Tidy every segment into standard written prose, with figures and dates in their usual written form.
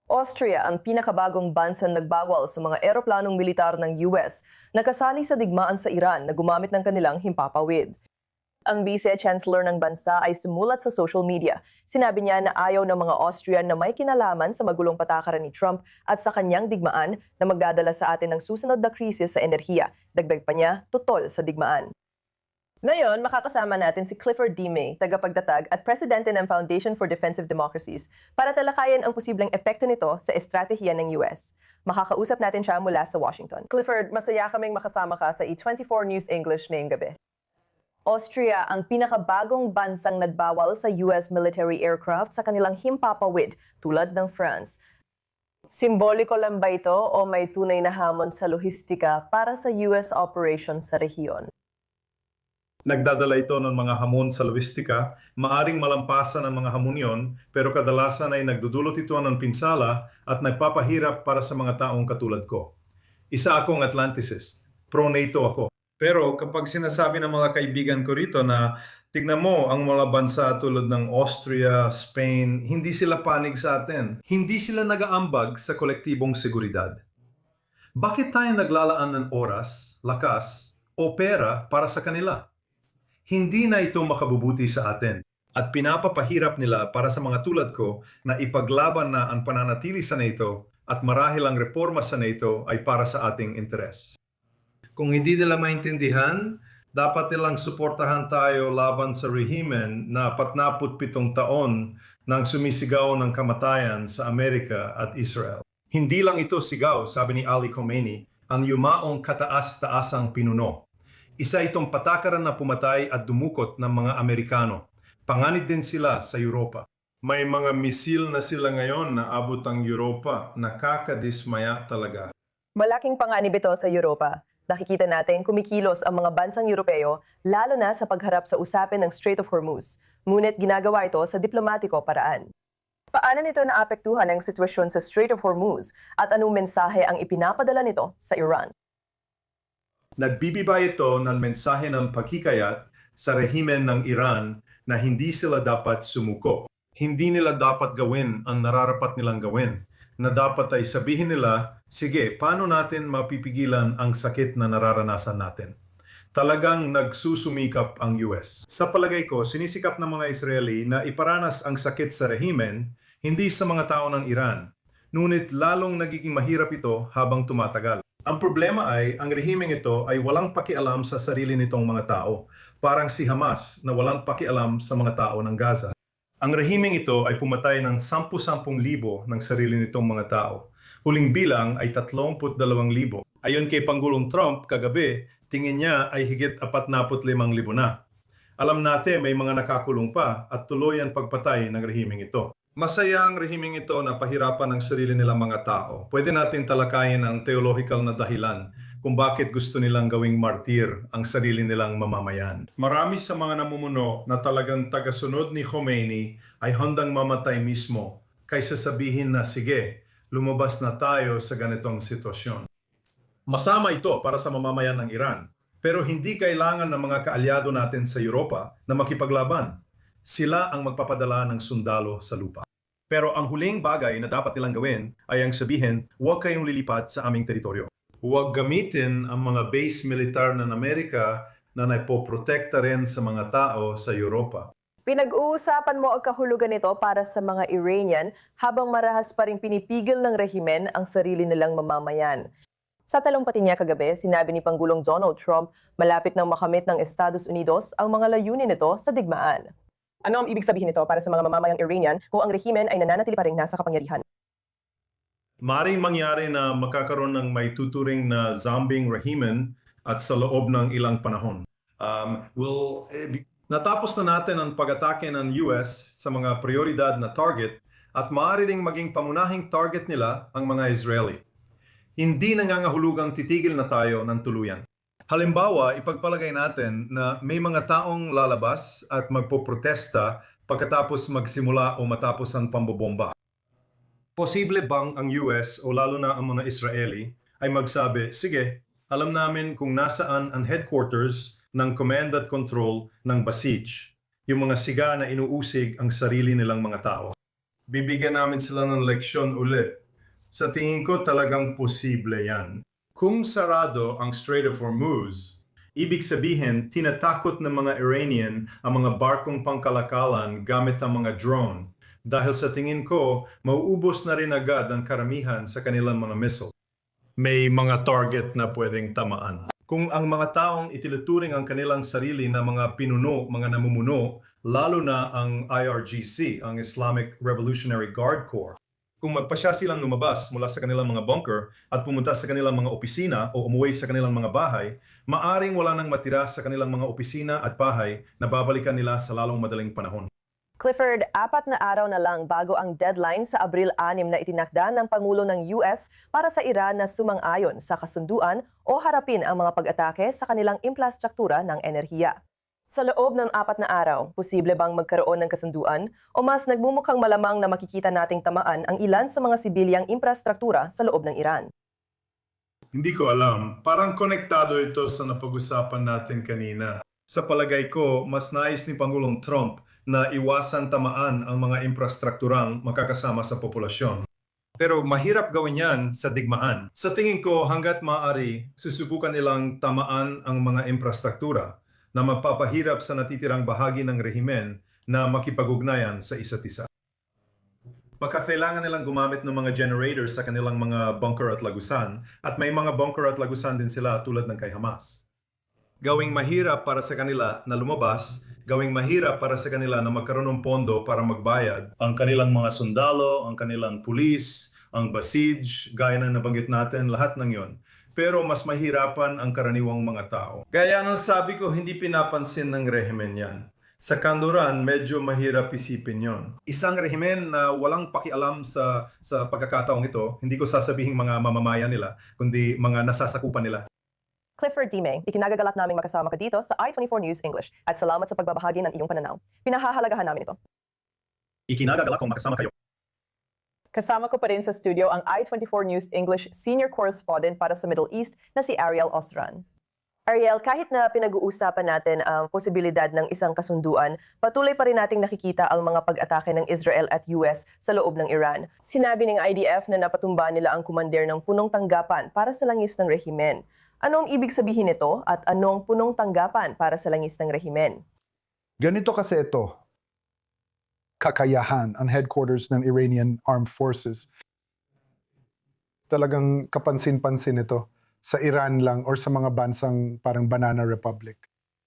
Austria ang pinakabagong bansang nagbawal sa mga eroplanong militar ng US na kasali sa digmaan sa Iran na gumamit ng kanilang himpapawid. Ang Vice-Chancellor ng bansa ay sumulat sa social media. Sinabi niya na ayaw ng mga Austrian na may kinalaman sa magulong patakaran ni Trump at sa kanyang digmaan na magdadala sa atin ng susunod na krisis sa enerhiya. Dagdag pa niya, tutol sa digmaan. Ngayon, makakasama natin si Clifford D. May, tagapagtatag at presidente ng Foundation for Defensive Democracies, para talakayan ang posibleng epekto nito sa estratehiya ng US. Makakausap natin siya mula sa Washington. Clifford, masaya kaming makasama ka sa E24 News English ngayong gabi. Austria ang pinakabagong bansang nagbawal sa US military aircraft sa kanilang himpapawid tulad ng France. Simboliko lang ba ito o may tunay na hamon sa lohistika para sa US operations sa rehiyon? Nagdadala ito ng mga hamon sa logistika, maaring malampasan ang mga hamon yon, pero kadalasan ay nagdudulot ito ng pinsala at nagpapahirap para sa mga taong katulad ko. Isa akong Atlanticist, pro-NATO ako. Pero kapag sinasabi ng mga kaibigan ko rito na tignan mo ang mga bansa tulad ng Austria, Spain, hindi sila panig sa atin. Hindi sila nag-aambag sa kolektibong seguridad. Bakit tayo naglalaan ng oras, lakas, o pera para sa kanila? Hindi na ito makabubuti sa atin at pinapapahirap nila para sa mga tulad ko na ipaglaban na ang pananatili sa NATO at marahil ang reforma sa NATO ay para sa ating interes. Kung hindi nila maintindihan, dapat nilang suportahan tayo laban sa rehimen na 47 taon nang sumisigaw ng kamatayan sa Amerika at Israel. Hindi lang ito sigaw, sabi ni Ali Khamenei, ang yumaong kataas-taasang pinuno. Isa itong patakaran na pumatay at dumukot ng mga Amerikano. Panganib din sila sa Europa. May mga misil na sila ngayon na abot ang Europa. Nakakadismaya talaga. Malaking panganib ito sa Europa. Nakikita natin kumikilos ang mga bansang Europeo, lalo na sa pagharap sa usapin ng Strait of Hormuz. Ngunit ginagawa ito sa diplomatiko paraan. Paano nito naapektuhan ang sitwasyon sa Strait of Hormuz at anong mensahe ang ipinapadala nito sa Iran? Nagbibigay ito ng mensahe ng pagkikayat sa rehimen ng Iran na hindi sila dapat sumuko. Hindi nila dapat gawin ang nararapat nilang gawin, na dapat ay sabihin nila, sige, paano natin mapipigilan ang sakit na nararanasan natin? Talagang nagsusumikap ang US. Sa palagay ko, sinisikap ng mga Israeli na iparanas ang sakit sa rehimen, hindi sa mga tao ng Iran. Ngunit lalong nagiging mahirap ito habang tumatagal. Ang problema ay, ang rehimeng ito ay walang pakialam sa sarili nitong mga tao, parang si Hamas na walang pakialam sa mga tao ng Gaza. Ang rehimeng ito ay pumatay ng 10,000 ng sarili nitong mga tao. Huling bilang ay 32,000. Ayon kay Pangulong Trump kagabi, tingin niya ay higit 45,000 na. Alam natin may mga nakakulong pa at tuloy ang pagpatay ng rehimeng ito. Masaya ang rehimeng ito na pahirapan ang sarili nilang mga tao. Pwede natin talakayin ang theological na dahilan kung bakit gusto nilang gawing martir ang sarili nilang mamamayan. Marami sa mga namumuno na talagang tagasunod ni Khomeini ay handang mamatay mismo kaysa sabihin na sige, lumabas na tayo sa ganitong sitwasyon. Masama ito para sa mamamayan ng Iran, pero hindi kailangan ng mga kaalyado natin sa Europa na makipaglaban. Sila ang magpapadala ng sundalo sa lupa. Pero ang huling bagay na dapat nilang gawin ay ang sabihin, huwag kayong lilipat sa aming teritoryo. Huwag gamitin ang mga base militar ng Amerika na naipoprotekta rin sa mga tao sa Europa. Pinag-uusapan mo ang kahulugan nito para sa mga Iranian habang marahas pa rin pinipigil ng rehimen ang sarili nilang mamamayan. Sa talumpati niya kagabi, sinabi ni Pangulong Donald Trump, malapit nang makamit ng Estados Unidos ang mga layunin nito sa digmaan. Ano ang ibig sabihin nito para sa mga mamamayang Iranian kung ang rehimen ay nananatili pa rin nasa kapangyarihan? Maring mangyari na magkakaroon ng may tuturing na zombie rehimen at sa loob ng ilang panahon. Natapos na natin ang pag-atake ng US sa mga prioridad na target at maaari ding maging pamunahing target nila ang mga Israeli. Hindi nangangahulugang titigil na tayo ng tuluyan. Halimbawa, ipagpalagay natin na may mga taong lalabas at magpoprotesta pagkatapos magsimula o matapos ang pambobomba. Posible bang ang US o lalo na ang mga Israeli ay magsabi, sige, alam namin kung nasaan ang headquarters ng command at control ng Basij, yung mga siga na inuusig ang sarili nilang mga tao. Bibigyan namin sila ng leksyon ulit. Sa tingin ko talagang posible yan. Kung sarado ang Strait of Hormuz, ibig sabihin tinatakot ng mga Iranian ang mga barkong pangkalakalan gamit ang mga drone. Dahil sa tingin ko, mauubos na rin agad ang karamihan sa kanilang mga missile. May mga target na pwedeng tamaan. Kung ang mga taong itinuturing ang kanilang sarili na mga pinuno, mga namumuno, lalo na ang IRGC, ang Islamic Revolutionary Guard Corps, kung magpasya silang lumabas mula sa kanilang mga bunker at pumunta sa kanilang mga opisina o umuwi sa kanilang mga bahay, maaring wala nang matira sa kanilang mga opisina at bahay na babalikan nila sa lalong madaling panahon. Clifford, 4 na araw na lang bago ang deadline sa Abril 6 na itinakda ng Pangulo ng US para sa Iran na sumang-ayon sa kasunduan o harapin ang mga pag-atake sa kanilang infrastruktura ng enerhiya. Sa loob ng 4 na araw, posible bang magkaroon ng kasunduan o mas nagmumukhang malamang na makikita nating tamaan ang ilan sa mga sibilyang infrastruktura sa loob ng Iran? Hindi ko alam. Parang konektado ito sa napag-usapan natin kanina. Sa palagay ko, mas nais ni Pangulong Trump na iwasan tamaan ang mga infrastrukturang makakasama sa populasyon. Pero mahirap gawin yan sa digmaan. Sa tingin ko, hanggat maaari, susubukan nilang tamaan ang mga infrastruktura na magpapahirap sa natitirang bahagi ng rehimen na makipag-ugnayan sa isa't isa. Baka kailangan nilang gumamit ng mga generators sa kanilang mga bunker at lagusan at may mga bunker at lagusan din sila tulad ng kay Hamas. Gawing mahirap para sa kanila na lumabas, gawing mahirap para sa kanila na magkaroon ng pondo para magbayad ang kanilang mga sundalo, ang kanilang pulis, ang basij, gaya na nabanggit natin, lahat ng yon. Pero mas mahirapan ang karaniwang mga tao. Gaya ng sabi ko, hindi pinapansin ng rehimen yan. Sa kanluran, medyo mahirap isipin yon. Isang rehimen na walang pakialam sa pagkakataong ito, hindi ko sasabihing mga mamamayan nila, kundi mga nasasakupan nila. Clifford D. May, ikinagagalak naming makasama ka dito sa I-24 News English at salamat sa pagbabahagi ng iyong pananaw. Pinahahalagahan namin ito. Ikinagagalak kong makasama kayo. Kasama ko pa rin sa studio ang I-24 News English Senior Correspondent para sa Middle East na si Ariel Osran. Ariel, kahit na pinag-uusapan natin ang posibilidad ng isang kasunduan, patuloy pa rin nating nakikita ang mga pag-atake ng Israel at US sa loob ng Iran. Sinabi ng IDF na napatumba nila ang kumander ng punong tanggapan para sa langis ng rehimen. Anong ibig sabihin nito at anong punong tanggapan para sa langis ng rehimen? Ganito kasi ito, kakayahan, ang headquarters ng Iranian Armed Forces. Talagang kapansin-pansin ito sa Iran lang or sa mga bansang parang Banana Republic.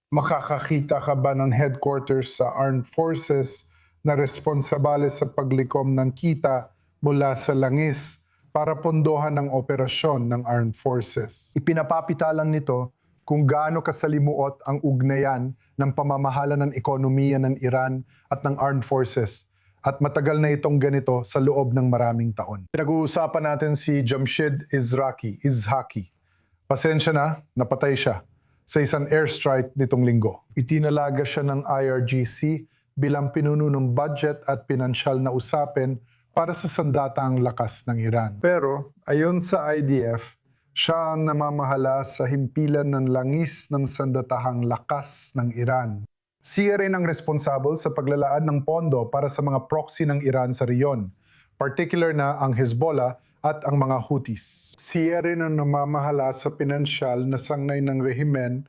Makakakita ka ba ng headquarters sa Armed Forces na responsable sa paglikom ng kita mula sa langis para pondohan ng operasyon ng Armed Forces? Ipinapapitalan nito kung gaano kasalimuot ang ugnayan ng pamamahala ng ekonomiya ng Iran at ng Armed Forces. At matagal na itong ganito sa loob ng maraming taon. Pinag-uusapan natin si Jamshid Izhaki. Pasensya na, napatay siya sa isang airstrike nitong linggo. Itinalaga siya ng IRGC bilang pinuno ng budget at pinansyal na usapin para sa sandataang lakas ng Iran. Pero ayon sa IDF, siya ang namamahala sa himpilan ng langis ng sandatahang lakas ng Iran. Siya rin ang responsable sa paglalaan ng pondo para sa mga proxy ng Iran sa riyon, particular na ang Hezbollah at ang mga Houthis. Siya rin ang namamahala sa pinansyal na sangnay ng rehimen,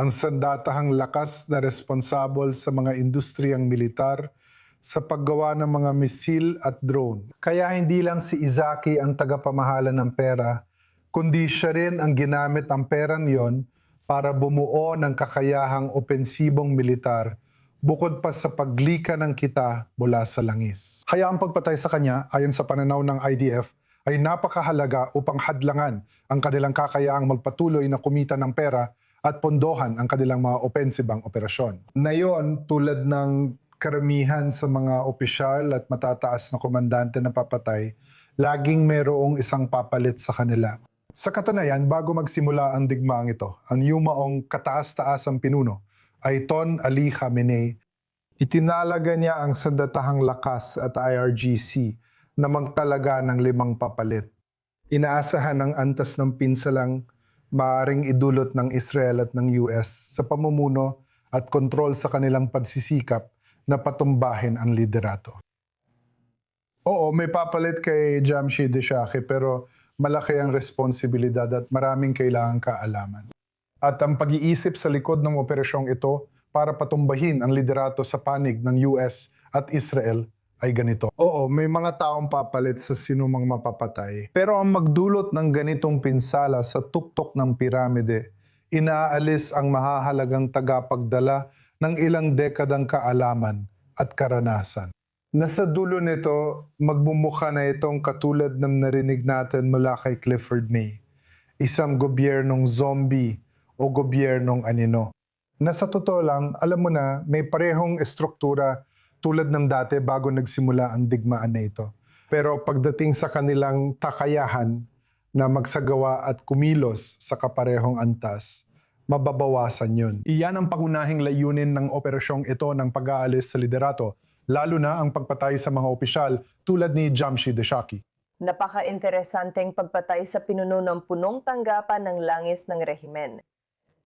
ang sandatahang lakas na responsable sa mga industriyang militar, sa paggawa ng mga misil at drone. Kaya hindi lang si Izhaki ang tagapamahala ng pera, kundi siya rin ang ginamit ang perang yon para bumuo ng kakayahang opensibong militar bukod pa sa paglika ng kita mula sa langis. Kaya ang pagpatay sa kanya, ayon sa pananaw ng IDF, ay napakahalaga upang hadlangan ang kanilang kakayahang magpatuloy na kumita ng pera at pondohan ang kanilang mga opensibang operasyon. Ngayon, tulad ng karamihan sa mga opisyal at matataas na komandante na papatay, laging mayroong isang papalit sa kanila. Sa katunayan, bago magsimula ang digmaang ito, ang yumaong kataas-taasang pinuno, Ayatollah Ali Khamenei, itinalaga niya ang sandatahang lakas at IRGC na magtalaga ng 5 papalit. Inaasahan ang antas ng pinsalang maaaring idulot ng Israel at ng US sa pamumuno at kontrol sa kanilang pagsisikap na patumbahin ang liderato. Oo, may papalit kay Jamshid Deshaki pero malaki ang responsibilidad at maraming kailangang kaalaman. At ang pag-iisip sa likod ng operasyong ito para patumbahin ang liderato sa panig ng US at Israel ay ganito. Oo, may mga taong papalit sa sinumang mapapatay. Pero ang magdulot ng ganitong pinsala sa tuktok ng piramide, inaalis ang mahahalagang tagapagdala ng ilang dekadang kaalaman at karanasan. Nasa dulo nito, magbumukha na itong katulad ng narinig natin mula kay Clifford May. Isang gobyernong zombie o gobyernong anino. Na sa totoo lang, alam mo na, may parehong estruktura tulad ng dati bago nagsimula ang digmaan na ito. Pero pagdating sa kanilang takayahan na magsagawa at kumilos sa kaparehong antas, mababawasan yun. Iyan ang pangunahing layunin ng operasyong ito ng pag-aalis sa liderato, lalo na ang pagpatay sa mga opisyal tulad ni Jamshid Deshaki. Napaka-interesanteng pagpatay sa pinuno ng punong tanggapan ng langis ng rehimen.